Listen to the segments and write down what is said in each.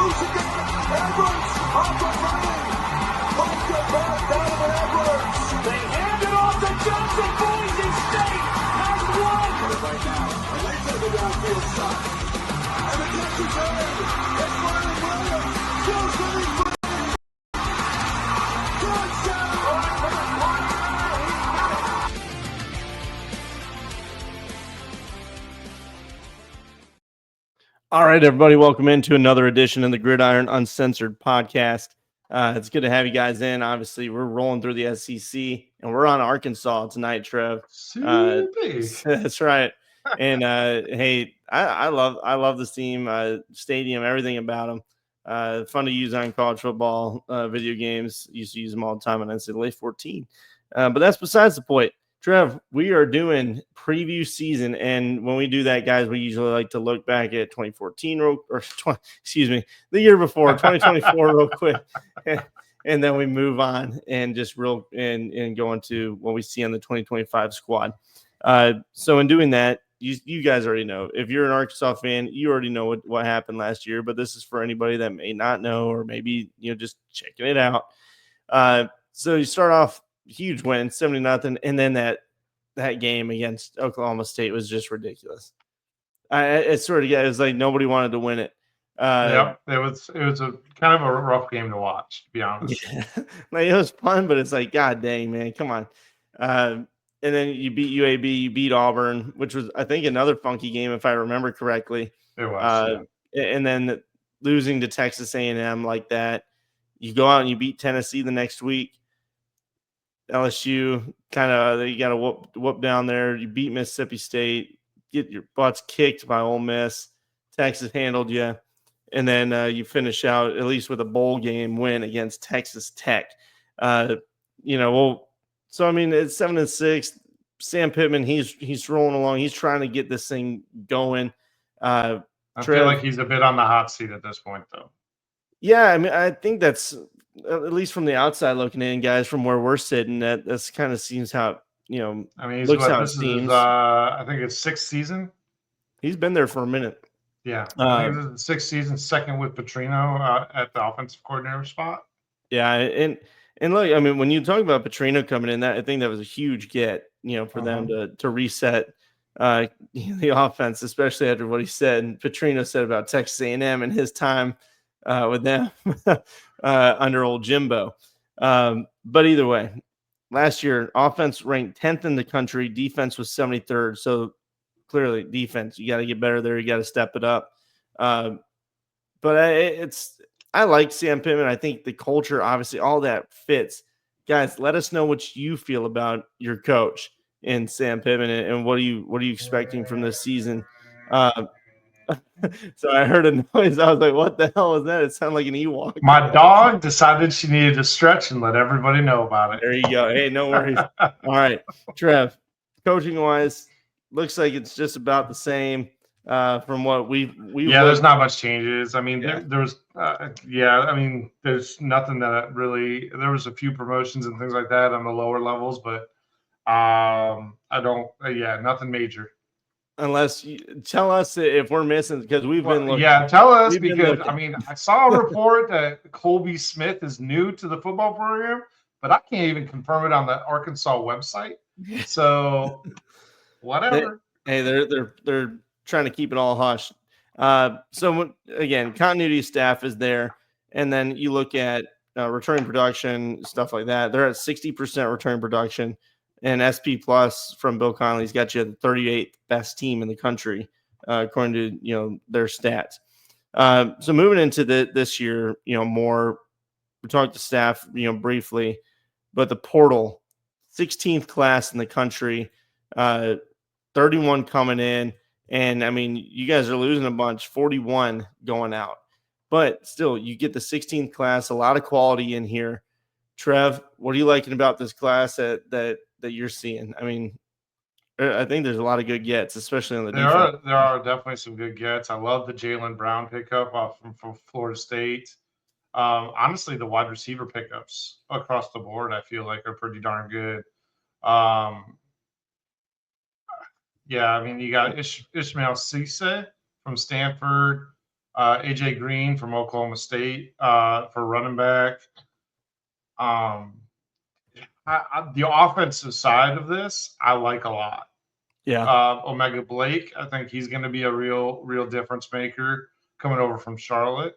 loose again. Edwards off the running. Puts it back down to Edwards. They hand it off to Johnson. Boise State has won. Right now, and they take the downfield shot. And the catch is made. It's Vernon Williams. Goes to the free. Touchdown. All right, everybody, welcome into another edition of the Gridiron Uncensored podcast. It's good to have you guys in. Obviously, we're rolling through the SEC, and we're on Arkansas tonight, Trev. That's right. And hey, I love this team, stadium, everything about them. Fun to use on college football video games. Used to use them all the time on NCAA 14. But that's besides the point. Trev, we are doing preview season, and when we do that, guys, we usually like to look back at 2014 the year before 2024 real quick, and then we move on and just go into what we see on the 2025 squad. So in doing that, you guys already know. If you're an Arkansas fan, you already know what happened last year, but this is for anybody that may not know or maybe just checking it out. So you start off huge win, 70-0, and then that game against Oklahoma State was just ridiculous. It was like nobody wanted to win it. It was a kind of a rough game to watch, to be honest. Yeah. Like, it was fun, but it's like, God dang, man, come on. And then you beat UAB, you beat Auburn, which was, I think, another funky game if I remember correctly. It was. And then losing to Texas A&M like that, you go out and you beat Tennessee the next week. LSU you got to whoop down there. You beat Mississippi State, get your butts kicked by Ole Miss. Texas handled you, and then you finish out at least with a bowl game win against Texas Tech. So I mean, it's 7-6. Sam Pittman, he's rolling along. He's trying to get this thing going. I feel like he's a bit on the hot seat at this point, though. Yeah, I mean, I think that's, at least from the outside looking in, guys, from where we're sitting, that's kind of seems how I mean, looks how it seems. I think it's sixth season. He's been there for a minute. Yeah, I think this is the sixth season, second with Petrino at the offensive coordinator spot. Yeah, and look, I mean, when you talk about Petrino coming in, I think that was a huge get, for them to reset the offense, especially after what he said and Petrino said about Texas A&M and his time with them under old Jimbo. But either way, last year, offense ranked 10th in the country. Defense was 73rd. So clearly defense, you got to get better there. You got to step it up. But I like Sam Pittman. I think the culture, obviously, all that fits. Guys, let us know what you feel about your coach and Sam Pittman, and what are you expecting from this season? So I heard a noise. I was like, what the hell was that? It sounded like an Ewok. My dog decided she needed to stretch and let everybody know about it. There you go. Hey, no worries. All right, Trev, coaching-wise, looks like it's just about the same from what we. Yeah, there's not much changes. I mean, there's nothing that really. There was a few promotions and things like that on the lower levels, but nothing major. Unless you tell us if we're missing, because we've been looking. Yeah, tell us, because I mean, I saw a report that Colby Smith is new to the football program, but I can't even confirm it on the Arkansas website. So whatever. They're trying to keep it all hush. So again, continuity staff is there, and then you look at return production, stuff like that. They're at 60% return production. And SP Plus from Bill Connolly's got you the 38th best team in the country, according to their stats. So moving into this year, more we talked to staff, briefly, but the portal, 16th class in the country, 31 coming in, and I mean, you guys are losing a bunch, 41 going out, but still, you get the 16th class, a lot of quality in here. Trev, what are you liking about this class that you're seeing? I mean, I think there's a lot of good gets, especially on the defense. There are definitely some good gets. I love the Jaylen Brown pickup from Florida State. Honestly, the wide receiver pickups across the board, I feel like, are pretty darn good. Yeah, I mean, you got Ishmael Cisse from Stanford. AJ Green from Oklahoma State for running back. The offensive side of this, I like a lot. Yeah. Omega Blake, I think he's going to be a real difference maker coming over from Charlotte.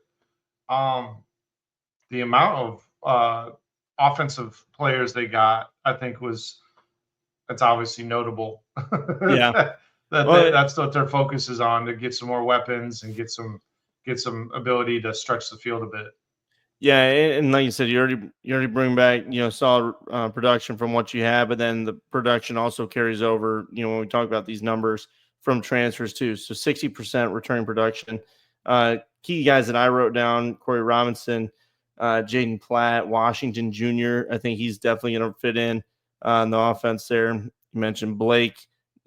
The amount of offensive players they got, I think that's obviously notable. Yeah. That's what their focus is on, to get some more weapons and get some ability to stretch the field a bit. Yeah, and like you said, you already bring back solid production from what you have, but then the production also carries over. When we talk about these numbers from transfers too, so 60% returning production. Key guys that I wrote down: Corey Robinson, Jaden Platt, Washington Jr. I think he's definitely going to fit in the offense there. You mentioned Blake,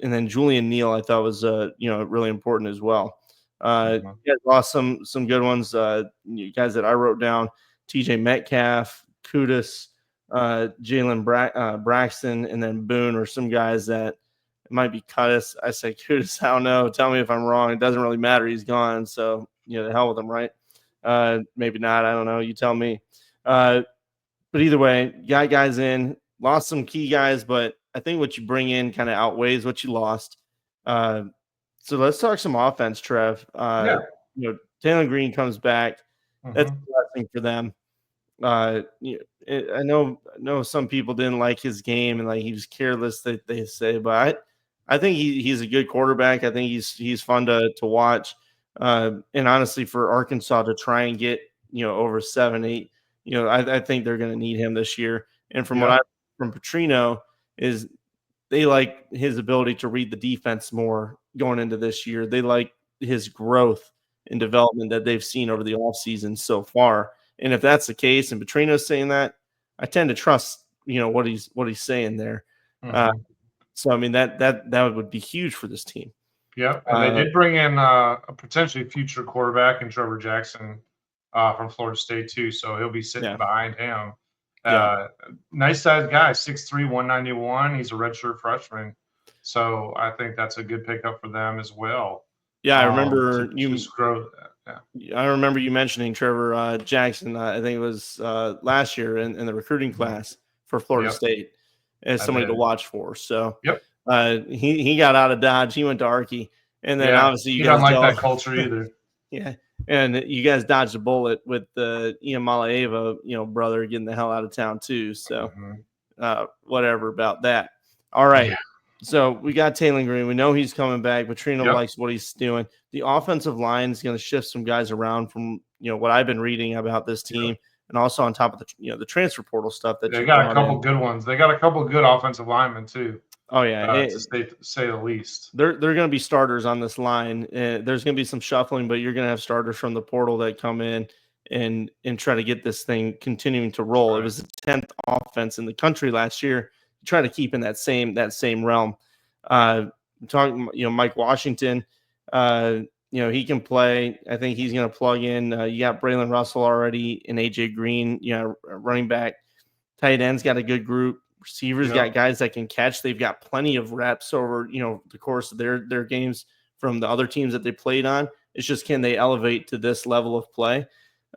and then Julian Neal. I thought was really important as well. You guys lost some good ones. You guys that I wrote down: TJ Metcalf, Kudus, Jalen Braxton, and then Boone, or some guys that it might be Kudus. I say Kudus. I don't know. Tell me if I'm wrong. It doesn't really matter. He's gone. So, the hell with him, right? Maybe not. I don't know. You tell me. But either way, got guys in, lost some key guys, but I think what you bring in kind of outweighs what you lost. So let's talk some offense, Trev. Taylor Green comes back. That's a blessing for them. I know some people didn't like his game and like he was careless, that they say, but I think he's a good quarterback. I think he's fun to watch. And honestly, for Arkansas to try and get over 7-8, I think they're going to need him this year. And from from Petrino is they like his ability to read the defense more going into this year. They like his growth and development that they've seen over the offseason so far. And if that's the case, and Petrino's saying that, I tend to trust, what he's saying there. So I mean that would be huge for this team. Yeah, and they did bring in a potentially future quarterback in Trevor Jackson from Florida State too. So he'll be sitting behind him. Nice sized guy, 6'3", 191. He's a redshirt freshman. So I think that's a good pickup for them as well. Yeah, I remember I remember you mentioning Trevor Jackson. I think it was last year in the recruiting class for Florida State as somebody to watch for. So he got out of Dodge. He went to Archie, and then obviously you guys don't like that culture either. Yeah, and you guys dodged a bullet with the Ian Malaeva, brother getting the hell out of town too. So whatever about that. All right. Yeah. So we got Taylor Green. We know he's coming back. Petrino likes what he's doing. The offensive line is going to shift some guys around from what I've been reading about this team, and also on top of the the transfer portal stuff that they got a couple good ones. They got a couple good offensive linemen too. Oh yeah, to say the least. They're going to be starters on this line. There's going to be some shuffling, but you're going to have starters from the portal that come in and try to get this thing continuing to roll. Right. It was the 10th offense in the country last year. Try to keep in that same realm. Talking, Mike Washington, he can play. I think he's going to plug in. You got Braylon Russell already and AJ Green. Running back, tight ends got a good group. Receivers got guys that can catch. They've got plenty of reps over the course of their games from the other teams that they played on. It's just, can they elevate to this level of play?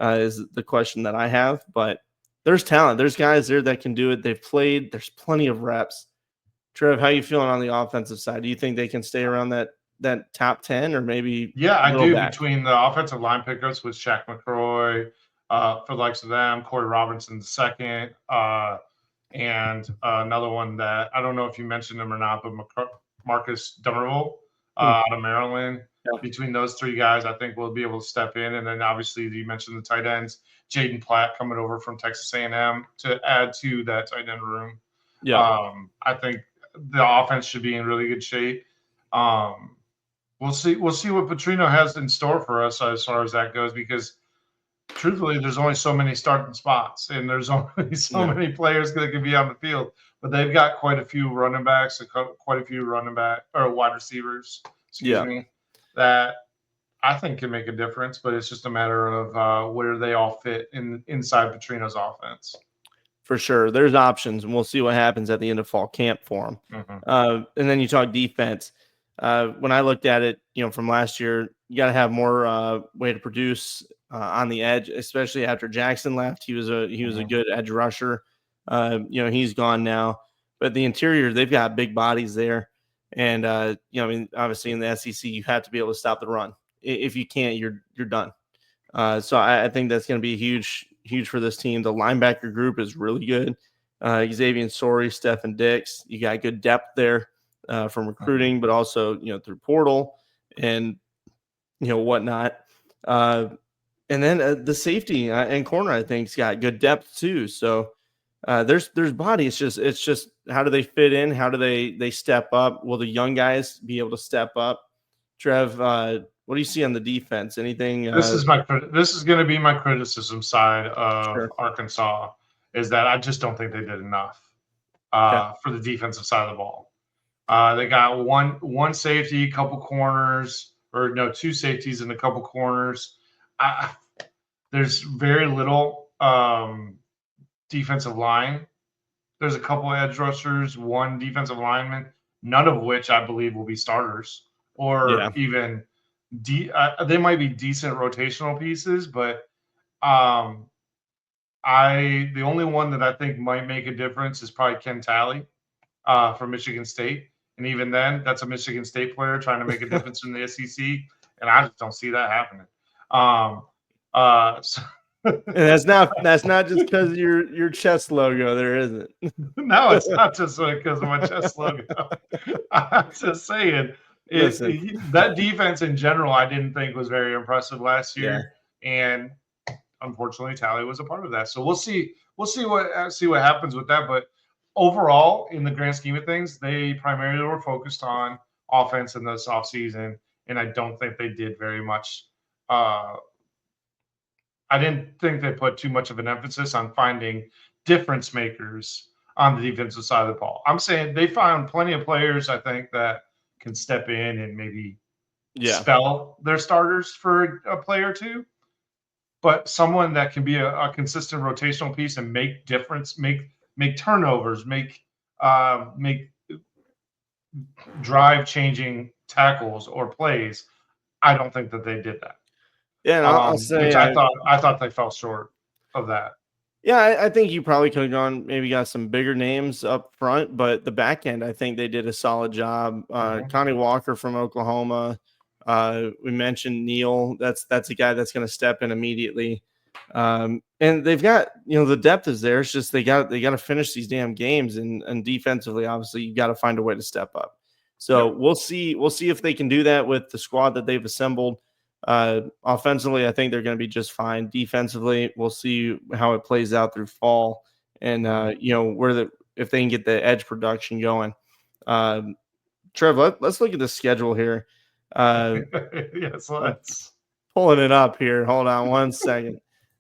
Is the question that I have, but. There's talent. There's guys there that can do it. They've played. There's plenty of reps. Trev, how are you feeling on the offensive side? Do you think they can stay around that top 10 or maybe? Yeah, I do. Between the offensive line pickups with Shaq McCroy, for the likes of them, Corey Robinson II, and another one that I don't know if you mentioned him or not, but Marcus Dummerville out of Maryland. Yeah. Between those three guys, I think we'll be able to step in. And then obviously you mentioned the tight ends, Jaden Platt coming over from Texas A&M to add to that tight end room. Yeah. I think the offense should be in really good shape. We'll see what Petrino has in store for us as far as that goes, because truthfully, there's only so many starting spots and there's only so many players that can be on the field. But they've got quite a few running backs, quite a few wide receivers, excuse me, that I think can make a difference, but it's just a matter of where they all fit inside Petrino's offense. For sure. There's options, and we'll see what happens at the end of fall camp for them. And then you talk defense. When I looked at it, from last year, you got to have more way to produce on the edge, especially after Jackson left. He was a good edge rusher. He's gone now, but the interior, they've got big bodies there, and obviously in the SEC, you have to be able to stop the run. If you can't, you're done. So I think that's going to be huge for this team. The linebacker group is really good. Xavier Sori, Stephen Dix. You got good depth there from recruiting, but also through portal and whatnot. And then the safety and corner, I think, has got good depth too. So there's body. It's just how do they fit in? How do they step up? Will the young guys be able to step up? Trev, what do you see on the defense? Anything? This is going to be my criticism side of Arkansas, is that I just don't think they did enough for the defensive side of the ball. They got one safety, a couple corners, or no, two safeties and a couple corners. There's very little defensive line. There's a couple edge rushers, one defensive lineman, none of which I believe will be starters or even they might be decent rotational pieces, but the only one that I think might make a difference is probably Ken Talley from Michigan State. And even then, that's a Michigan State player trying to make a difference in the SEC, and I just don't see that happening. And that's not just because of your chest logo, there isn't. No, it's not just because of my chest logo. I'm just saying. That defense in general, I didn't think was very impressive last year, and unfortunately, Talley was a part of that. So we'll see what happens with that. But overall, in the grand scheme of things, they primarily were focused on offense in this offseason, and I don't think they did very much. I didn't think they put too much of an emphasis on finding difference makers on the defensive side of the ball. I'm saying they found plenty of players, I think, that can step in and maybe spell their starters for a play or two, but someone that can be a consistent rotational piece and make difference, make turnovers, make drive changing tackles or plays. I don't think that they did that. Yeah, and I'll say, which I thought they fell short of that. Yeah, I think you probably could have got some bigger names up front, but the back end, I think they did a solid job. Connie Walker from Oklahoma. We mentioned Neal. That's a guy that's going to step in immediately. And they've got, the depth is there. It's just they got to finish these damn games, and defensively, obviously, you got to find a way to step up. So we'll see if they can do that with the squad that they've assembled. Offensively, I think they're going to be just fine. Defensively, we'll see how it plays out through fall, and if they can get the edge production going. Trev, let's look at the schedule here. Yes, let's pulling it up here. Hold on one second.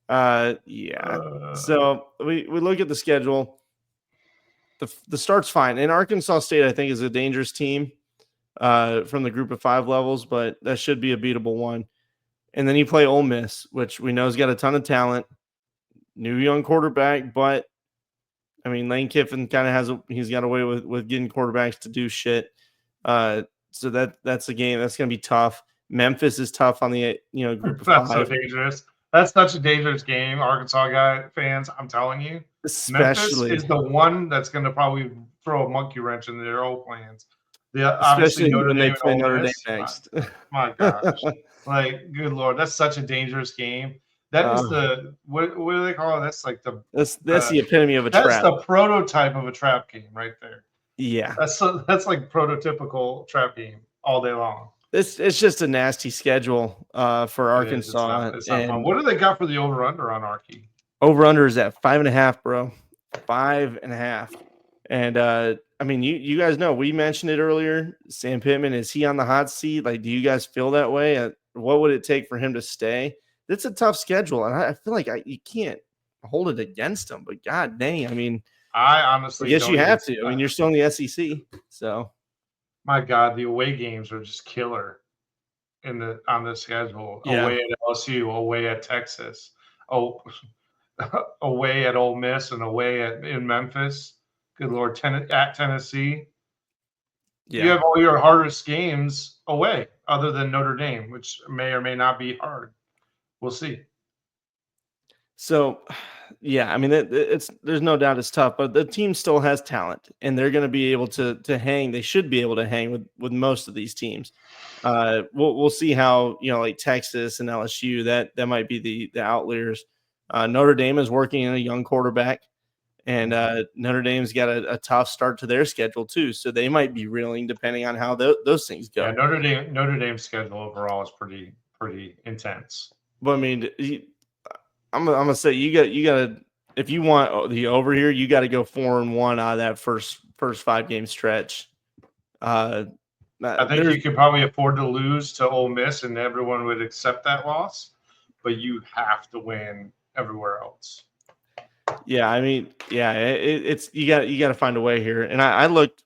So we look at the schedule. The start's fine, and Arkansas State, I think, is a dangerous team from the group of 5 levels, but that should be a beatable one. And then you play Ole Miss, which we know has got a ton of talent, new young quarterback, but I mean, Lane Kiffin kind of he's got a way with getting quarterbacks to do shit. So that's a game that's going to be tough. Memphis is tough on the group of 5. That's so dangerous. That's such a dangerous game, Arkansas fans. I'm telling you, especially Memphis is the one that's going to probably throw a monkey wrench in their old plans. Especially when they play Notre Dame next. My gosh. Like, good Lord, that's such a dangerous game. That is what do they call it? That's like that's the epitome of a trap. That's the prototype of a trap game right there. Yeah. That's like prototypical trap game all day long. It's just a nasty schedule for Arkansas. It's not fun. What do they got for the over-under on Arky? Over-under is at 5.5, bro. 5.5. And I mean, you guys know, we mentioned it earlier. Sam Pittman, is he on the hot seat? Like, do you guys feel that way? What would it take for him to stay? It's a tough schedule, and I feel like you can't hold it against him. But god dang, I mean, I honestly guess you have to. I mean, you're still in the SEC, so my god, the away games are just killer on the schedule. Yeah. Away at LSU, away at Texas, away at Ole Miss, and away in Memphis. Good Lord, at Tennessee. You have all your hardest games away, other than Notre Dame, which may or may not be hard. We'll see. So, yeah, I mean, there's no doubt it's tough, but the team still has talent, and they're going to be able to hang. They should be able to hang with most of these teams. We'll see how, like Texas and LSU, that might be the outliers. Notre Dame is working in a young quarterback, and Notre Dame's got a tough start to their schedule too, so they might be reeling depending on how those things go. Yeah, Notre Dame's schedule overall is pretty intense. But I mean, I'm gonna say you got if you want the over here, you got to go 4-1 out of that first 5-game stretch. I think you could probably afford to lose to Ole Miss, and everyone would accept that loss. But you have to win everywhere else. Yeah, I mean, yeah, it's you got to find a way here. And I looked,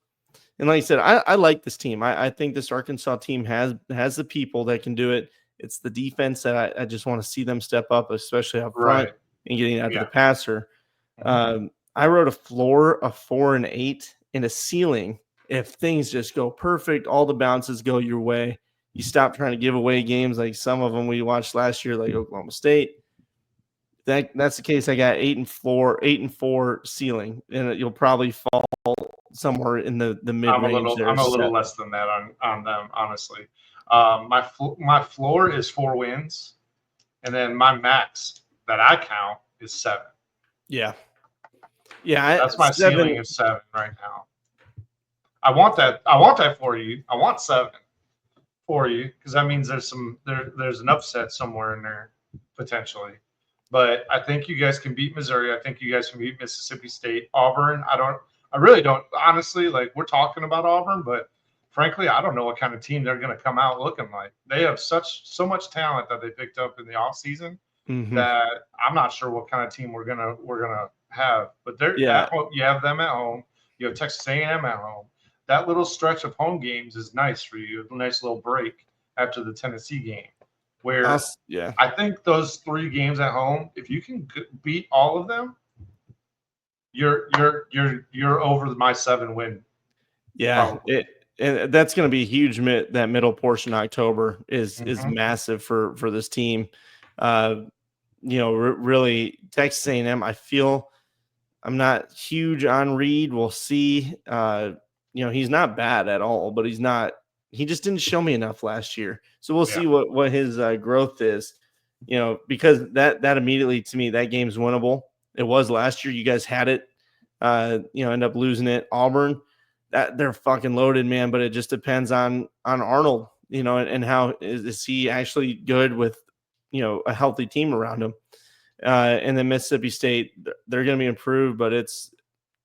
and like I said, I like this team. I think this Arkansas team has the people that can do it. It's the defense that I just want to see them step up, especially up front and getting out to the passer. I wrote a floor of 4 and 8 and a ceiling. If things just go perfect, all the bounces go your way. You stop trying to give away games like some of them we watched last year, like Oklahoma State. That's the case. I got 8 and 4 ceiling, and you'll probably fall somewhere in the mid range. I'm a little less than that on them, honestly. My floor is 4 wins, and then my max that I count is 7. Yeah, that's my ceiling is 7 right now. I want that for you. I want 7 for you because that means there's an upset somewhere in there potentially. But I think you guys can beat Missouri. I think you guys can beat Mississippi State, Auburn. I really don't. Honestly, like, we're talking about Auburn, but frankly, I don't know what kind of team they're going to come out looking like. They have so much talent that they picked up in the offseason that I'm not sure what kind of team we're gonna have. But at home, you have them at home. You have Texas A&M at home. That little stretch of home games is nice for you. A nice little break after the Tennessee game. Where I think those 3 games at home, if you can beat all of them, you're over my 7 win. Yeah, and that's going to be huge. That middle portion of October is massive for this team. Really Texas A&M. I feel I'm not huge on Reed. We'll see. He's not bad at all, but he's not. He just didn't show me enough last year. So we'll see what his growth is, because that immediately, to me, that game's winnable. It was last year. You guys had it, end up losing it. Auburn, they're fucking loaded, man, but it just depends on Arnold, and how is he actually good with, a healthy team around him. And then Mississippi State, they're going to be improved, but it's,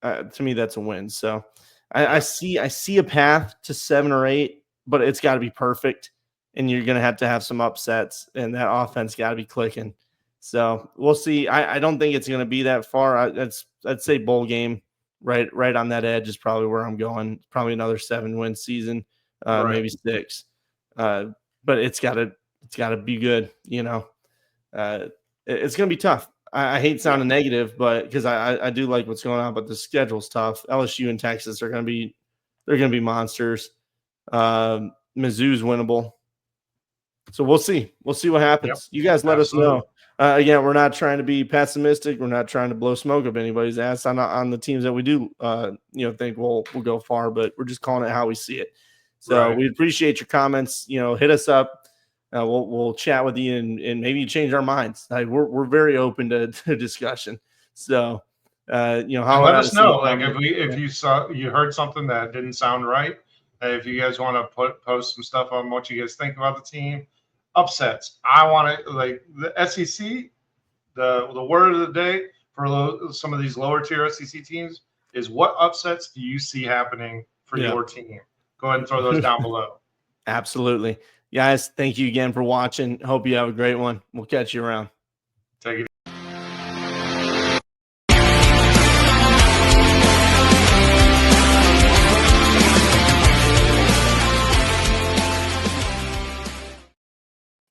to me, that's a win. So I see a path to 7 or 8, but it's got to be perfect, and you're going to have some upsets, and that offense got to be clicking. So we'll see. I don't think it's going to be that far. I'd say bowl game, right on that edge is probably where I'm going. Probably another 7-win season, maybe 6. But it's got to be good. It's going to be tough. I hate sounding negative, but because I do like what's going on, but the schedule's tough. LSU and Texas are going to be monsters. Mizzou's winnable. So we'll see. We'll see what happens. You guys let us know. Again, we're not trying to be pessimistic. We're not trying to blow smoke up anybody's ass on the teams that we do think we'll go far, but we're just calling it how we see it. So we appreciate your comments. Hit us up. We'll chat with you and maybe change our minds. We're very open to discussion. So let us know. Like if you heard something that didn't sound right. If you guys want to post some stuff on what you guys think about the team, upsets. I want to, like, the SEC. The word of the day for some of these lower tier SEC teams is, what upsets do you see happening for your team? Go ahead and throw those down below. Absolutely. Guys, thank you again for watching. Hope you have a great one. We'll catch you around. Take it easy.